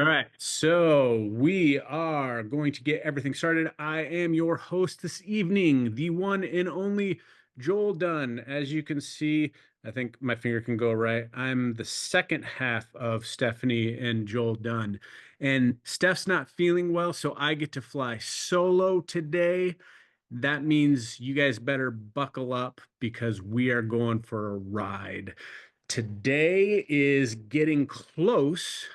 right, so we are going to get everything started. I am your host this evening, the one and only Joel Dunn. As you can see, I think my finger can go right. I'm the second half of Stephanie and Joel Dunn. And Steph's not feeling well, so I get to fly solo today. That means you guys better buckle up because we are going for a ride. Today is getting close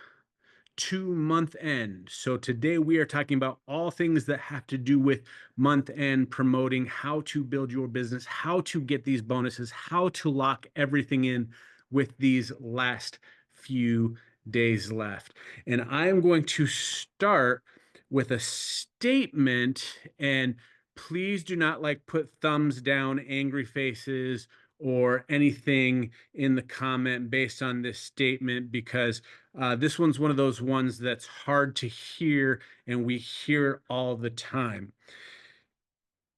to month end. So today we are talking about all things that have to do with month end promoting, how to build your business, how to get these bonuses, how to lock everything in with these last few days left. And I'm going to start with a statement, and please do not put thumbs down, angry faces, or anything in the comment based on this statement, because this one's one of those ones that's hard to hear, and we hear it all the time.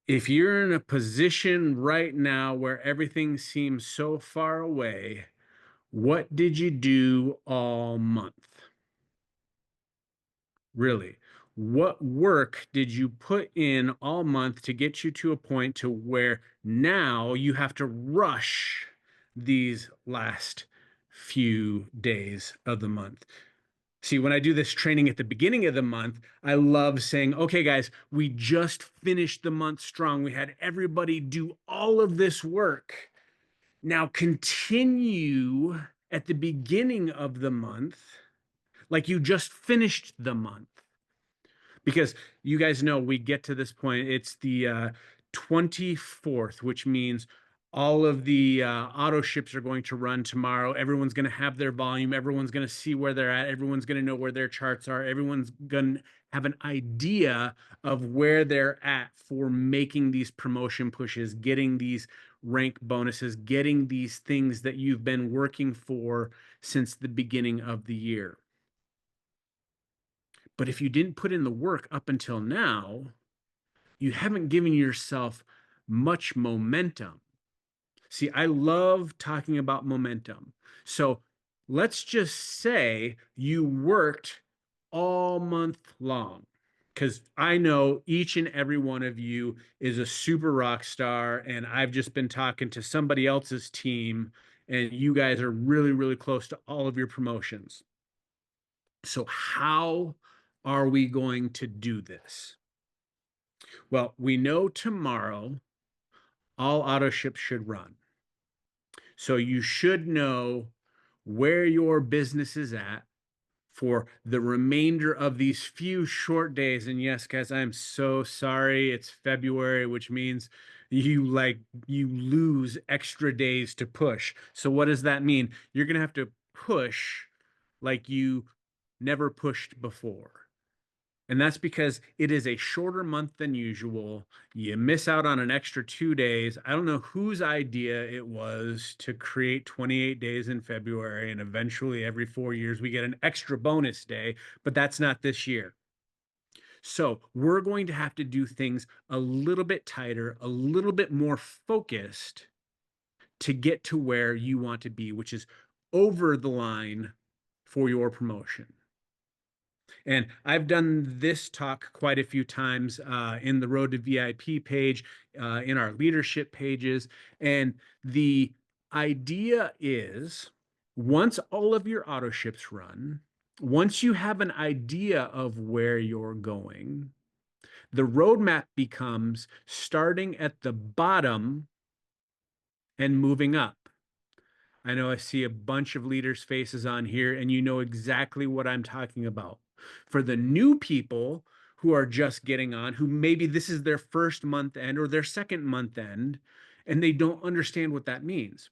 If you're in a position right now where everything seems so far away, what did you do all month? Really? What work did you put in all month to get you to a point to where now you have to rush these last few days of the month? See, when I do this training at the beginning of the month, I love saying, okay, guys, we just finished the month strong. We had everybody do all of this work. Now continue at the beginning of the month like you just finished the month. Because you guys know we get to this point, it's the 24th, which means all of the auto ships are going to run tomorrow. Everyone's going to have their volume. Everyone's going to see where they're at. Everyone's going to know where their charts are. Everyone's going to have an idea of where they're at for making these promotion pushes, getting these rank bonuses, getting these things that you've been working for since the beginning of the year. But if you didn't put in the work up until now, you haven't given yourself much momentum. See, I love talking about momentum. So let's just say you worked all month long, because I know each and every one of you is a super rock star, and I've just been talking to somebody else's team, and you guys are really, really close to all of your promotions. So how are we going to do this? Well, we know tomorrow all auto ships should run. So you should know where your business is at for the remainder of these few short days. And yes, guys, I'm so sorry. It's February, which means you lose extra days to push. So what does that mean? You're going to have to push like you never pushed before. And that's because it is a shorter month than usual. You miss out on an extra 2 days. I don't know whose idea it was to create 28 days in February, and eventually every 4 years we get an extra bonus day, but that's not this year. So we're going to have to do things a little bit tighter, a little bit more focused to get to where you want to be, which is over the line for your promotion. And I've done this talk quite a few times in the Road to VIP page, in our leadership pages. And the idea is, once all of your auto ships run, once you have an idea of where you're going, the roadmap becomes starting at the bottom and moving up. I know I see a bunch of leaders' faces on here, and you know exactly what I'm talking about. For the new people who are just getting on, who maybe this is their first month end or their second month end, and they don't understand what that means.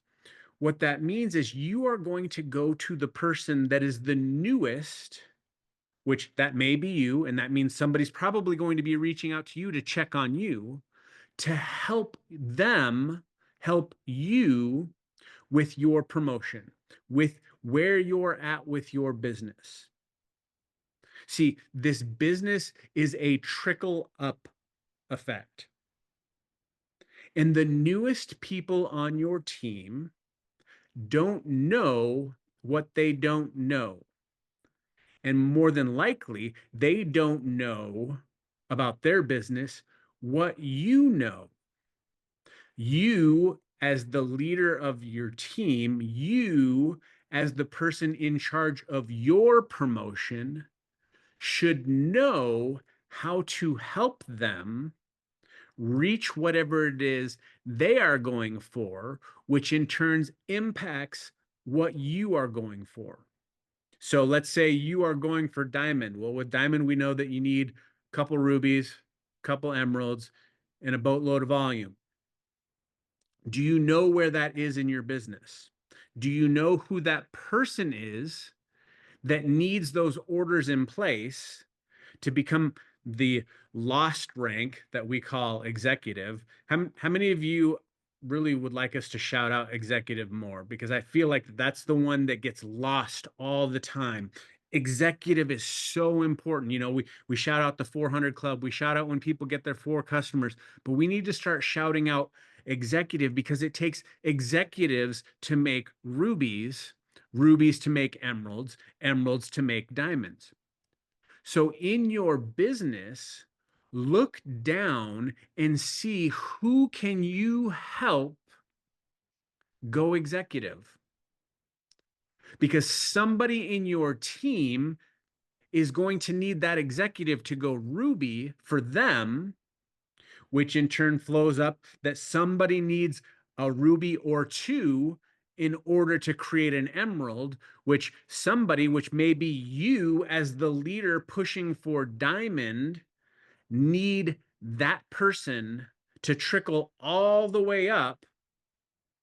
What that means is you are going to go to the person that is the newest, which that may be you, and that means somebody's probably going to be reaching out to you to check on you, to help them help you with your promotion, with where you're at with your business. See, this business is a trickle up effect. And the newest people on your team don't know what they don't know. And more than likely, they don't know about their business what you know. You, as the leader of your team, you, as the person in charge of your promotion, should know how to help them reach whatever it is they are going for, which in turn impacts what you are going for. So let's say you are going for diamond. Well, with diamond, we know that you need a couple rubies, a couple emeralds, and a boatload of volume. Do you know where that is in your business? Do you know who that person is that needs those orders in place to become the lost rank that we call executive? How many of you really would like us to shout out executive more? Because I feel like that's the one that gets lost all the time. Executive is so important. You know, we shout out the 400 club, we shout out when people get their 4 customers, but we need to start shouting out executive because it takes executives to make rubies, rubies to make emeralds, emeralds to make diamonds. So in your business, look down and see who can you help go executive. Because somebody in your team is going to need that executive to go ruby for them, which in turn flows up that somebody needs a ruby or two in order to create an emerald, which somebody, which may be you as the leader pushing for diamond, need that person to trickle all the way up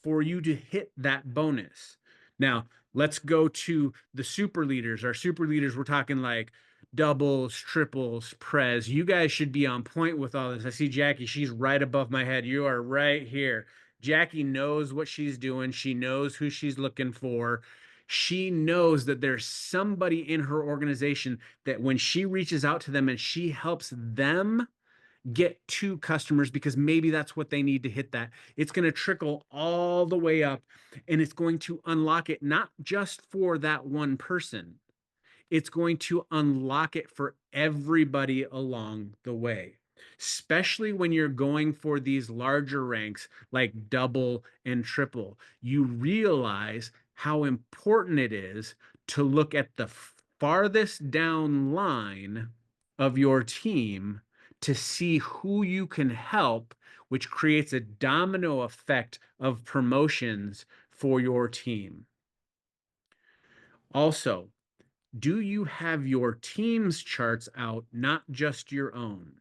for you to hit that bonus. Now, let's go to the super leaders. Our super leaders, we're talking like doubles, triples, pres. You guys should be on point with all this. I see Jackie, she's right above my head. You are right here. Jackie knows what she's doing. She knows who she's looking for. She knows that there's somebody in her organization that when she reaches out to them and she helps them get to customers because maybe that's what they need to hit that. It's going to trickle all the way up and it's going to unlock it not just for that one person. It's going to unlock it for everybody along the way, especially when you're going for these larger ranks like double and triple. You realize how important it is to look at the farthest down line of your team to see who you can help, which creates a domino effect of promotions for your team. Also, do you have your team's charts out, not just your own?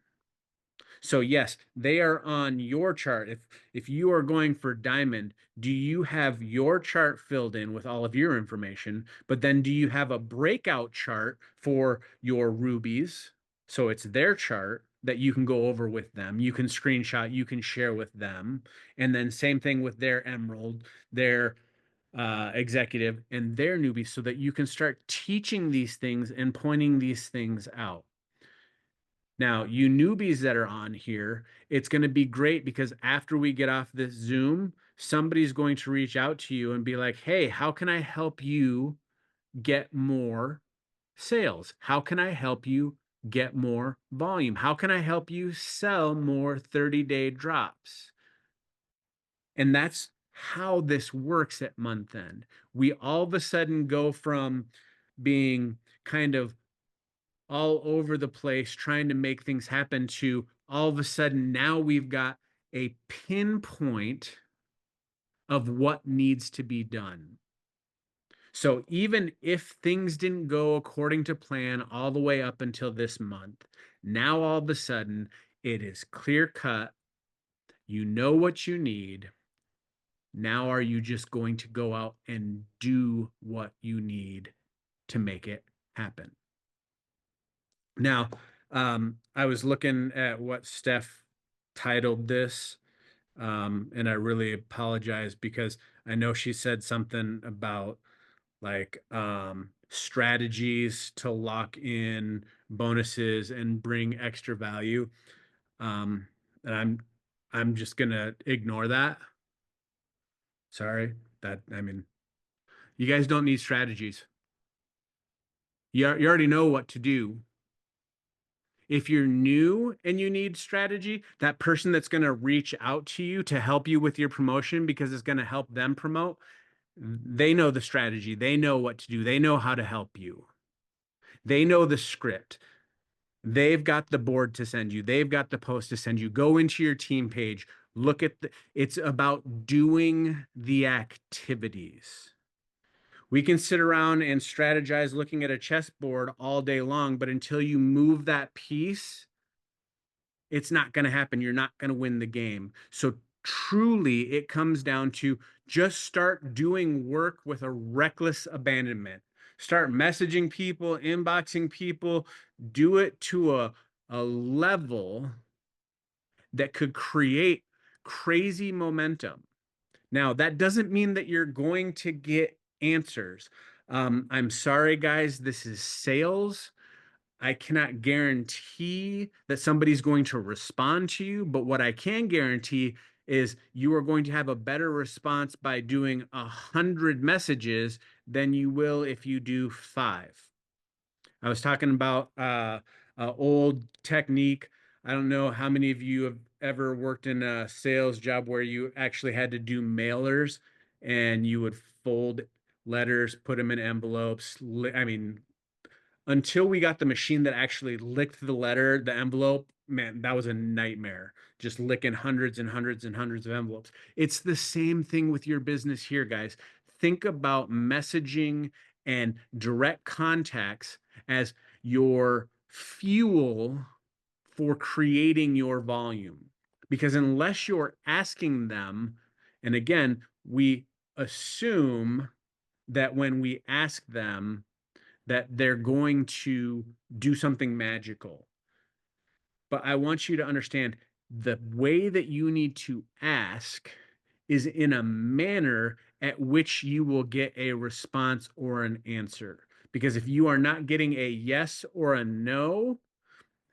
So yes, they are on your chart. If you are going for diamond, do you have your chart filled in with all of your information? But then do you have a breakout chart for your rubies? So it's their chart that you can go over with them. You can screenshot, you can share with them. And then same thing with their emerald, their executive, and their newbies so that you can start teaching these things and pointing these things out. Now, you newbies that are on here, it's going to be great because after we get off this Zoom, somebody's going to reach out to you and be like, hey, how can I help you get more sales? How can I help you get more volume? How can I help you sell more 30-day drops? And that's how this works at month end. We all of a sudden go from being kind of all over the place trying to make things happen to all of a sudden now we've got a pinpoint of what needs to be done. So even if things didn't go according to plan all the way up until this month, now all of a sudden it is clear cut. You know what you need. Now are you just going to go out and do what you need to make it happen? Now, I was looking at what Steph titled this, and I really apologize because I know she said something about like strategies to lock in bonuses and bring extra value. And I'm just gonna ignore that. Sorry. That I mean, you guys don't need strategies. You already know what to do. If you're new and you need strategy, that person that's going to reach out to you to help you with your promotion because it's going to help them promote, they know the strategy. They know what to do. They know how to help you. They know the script. They've got the board to send you. They've got the post to send you. Go into your team page. Look at it's about doing the activities. We can sit around and strategize looking at a chessboard all day long, but until you move that piece, it's not going to happen. You're not going to win the game. So truly, it comes down to just start doing work with a reckless abandonment. Start messaging people, inboxing people, do it to a level that could create crazy momentum. Now, that doesn't mean that you're going to get answers. I'm sorry, guys, this is sales. I cannot guarantee that somebody's going to respond to you, but what I can guarantee is you are going to have a better response by doing 100 messages than you will if you do 5. I was talking about old technique. I don't know how many of you have ever worked in a sales job where you actually had to do mailers and you would fold letters, put them in envelopes. I mean, until we got the machine that actually licked the letter, the envelope, man, that was a nightmare. Just licking hundreds and hundreds and hundreds of envelopes. It's the same thing with your business here, guys. Think about messaging and direct contacts as your fuel for creating your volume. Because unless you're asking them, and again, we assume that when we ask them, that they're going to do something magical. But I want you to understand the way that you need to ask is in a manner at which you will get a response or an answer. Because if you are not getting a yes or a no,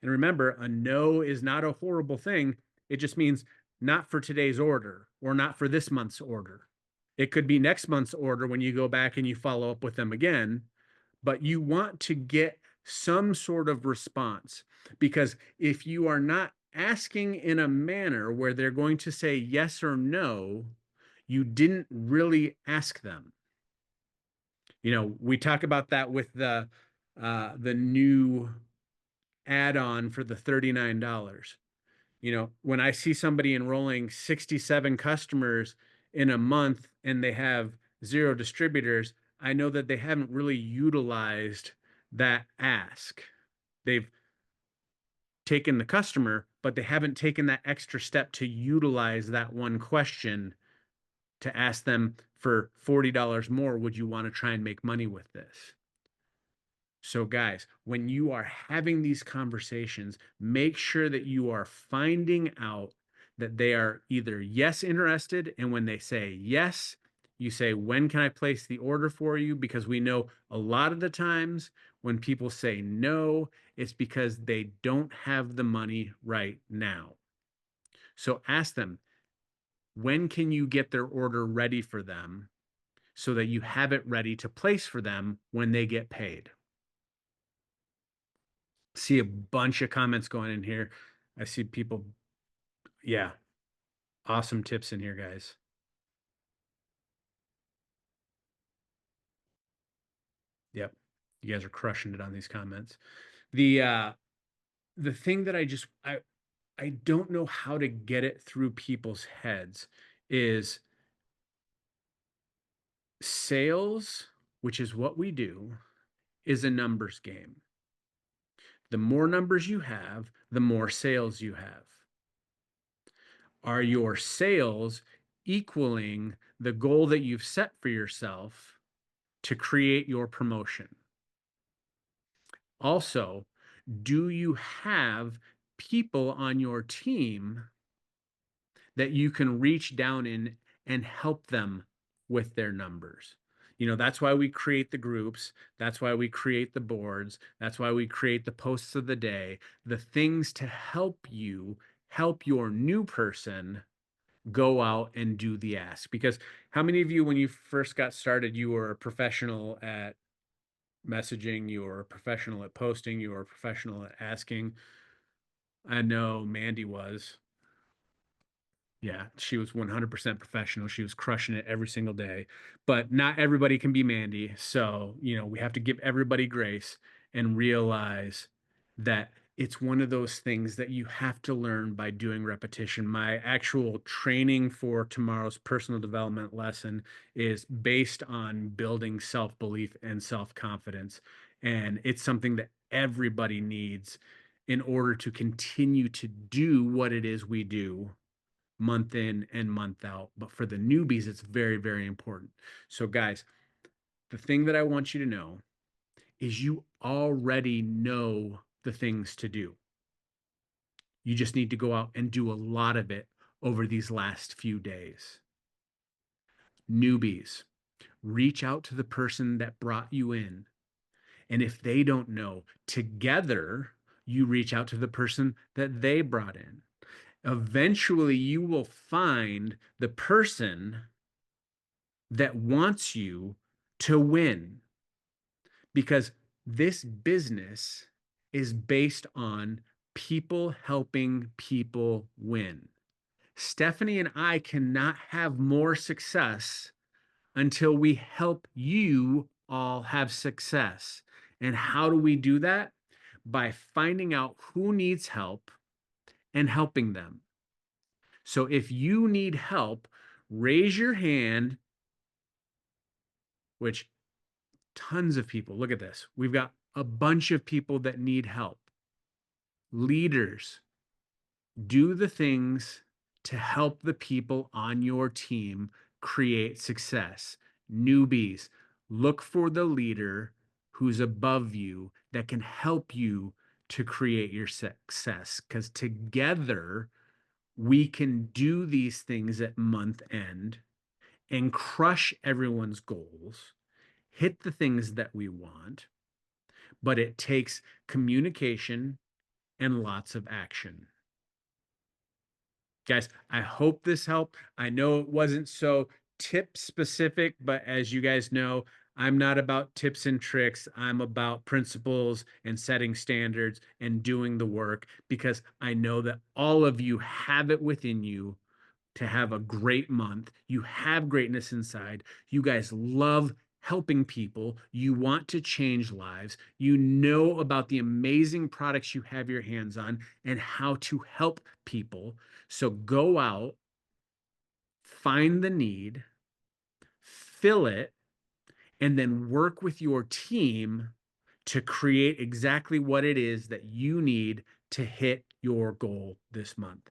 and remember, a no is not a horrible thing, it just means not for today's order or not for this month's order. It could be next month's order when you go back and you follow up with them again, but you want to get some sort of response because if you are not asking in a manner where they're going to say yes or no, you didn't really ask them. You know, we talk about that with the new add-on for the $39. You know, when I see somebody enrolling 67 customers in a month and they have 0 distributors, I know that they haven't really utilized that ask. They've taken the customer, but they haven't taken that extra step to utilize that one question to ask them for $40 more, would you want to try and make money with this? So, guys, when you are having these conversations, make sure that you are finding out that they are either yes interested. And when they say yes, you say, when can I place the order for you? Because we know a lot of the times when people say no, it's because they don't have the money right now. So ask them, when can you get their order ready for them so that you have it ready to place for them when they get paid? See a bunch of comments going in here. I see people, yeah, awesome tips in here, guys. Yep. You guys are crushing it on these comments. The uh the thing that I don't know how to get it through people's heads is sales, which is what we do, is a numbers game. The more numbers you have, the more sales you have. Are your sales equaling the goal that you've set for yourself to create your promotion? Also, do you have people on your team that you can reach down in and help them with their numbers? You know, that's why we create the groups. That's why we create the boards. That's why we create the posts of the day, the things to help you help your new person go out and do the ask. Because how many of you, when you first got started, you were a professional at messaging, you're a professional at posting, you're a professional at asking. I know Mandy was. Yeah, she was 100% professional. She was crushing it every single day. But not everybody can be Mandy. So, we have to give everybody grace and realize that it's one of those things that you have to learn by doing repetition. My actual training for tomorrow's personal development lesson is based on building self-belief and self-confidence. And it's something that everybody needs in order to continue to do what it is we do month in and month out. But for the newbies, it's very, very important. So, guys, the thing that I want you to know is you already know the things to do. You just need to go out and do a lot of it over these last few days. Newbies, reach out to the person that brought you in. And if they don't know, together, you reach out to the person that they brought in. Eventually, you will find the person that wants you to win, because this business is based on people helping people win. Stephanie and I cannot have more success until we help you all have success. And how do we do that? By finding out who needs help and helping them. So if you need help, raise your hand, which tons of people. Look at this. We've got a bunch of people that need help. Leaders, do the things to help the people on your team create success. Newbies, look for the leader who's above you that can help you to create your success, because together we can do these things at month end and crush everyone's goals, hit the things that we want, but it takes communication and lots of action. Guys, I hope this helped. I know it wasn't so tip specific, but as you guys know, I'm not about tips and tricks. I'm about principles and setting standards and doing the work, because I know that all of you have it within you to have a great month. You have greatness inside. You guys love helping people. You want to change lives. You know about the amazing products you have your hands on and how to help people. So go out, find the need, fill it, and then work with your team to create exactly what it is that you need to hit your goal this month.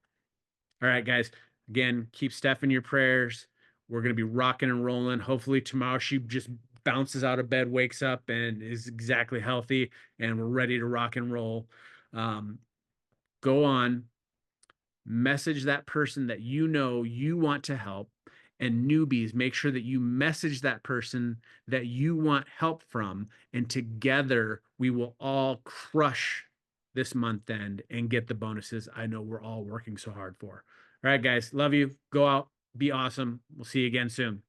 All right, guys. Again, keep Steph in your prayers. We're going to be rocking and rolling. Hopefully, tomorrow she just bounces out of bed, wakes up, and is exactly healthy, and we're ready to rock and roll. Um, Go on, message that person that you know you want to help. And newbies, make sure that you message that person that you want help from. And together, we will all crush this month end and get the bonuses I know we're all working so hard for. All right, guys, love you. Go out, be awesome. We'll see you again soon.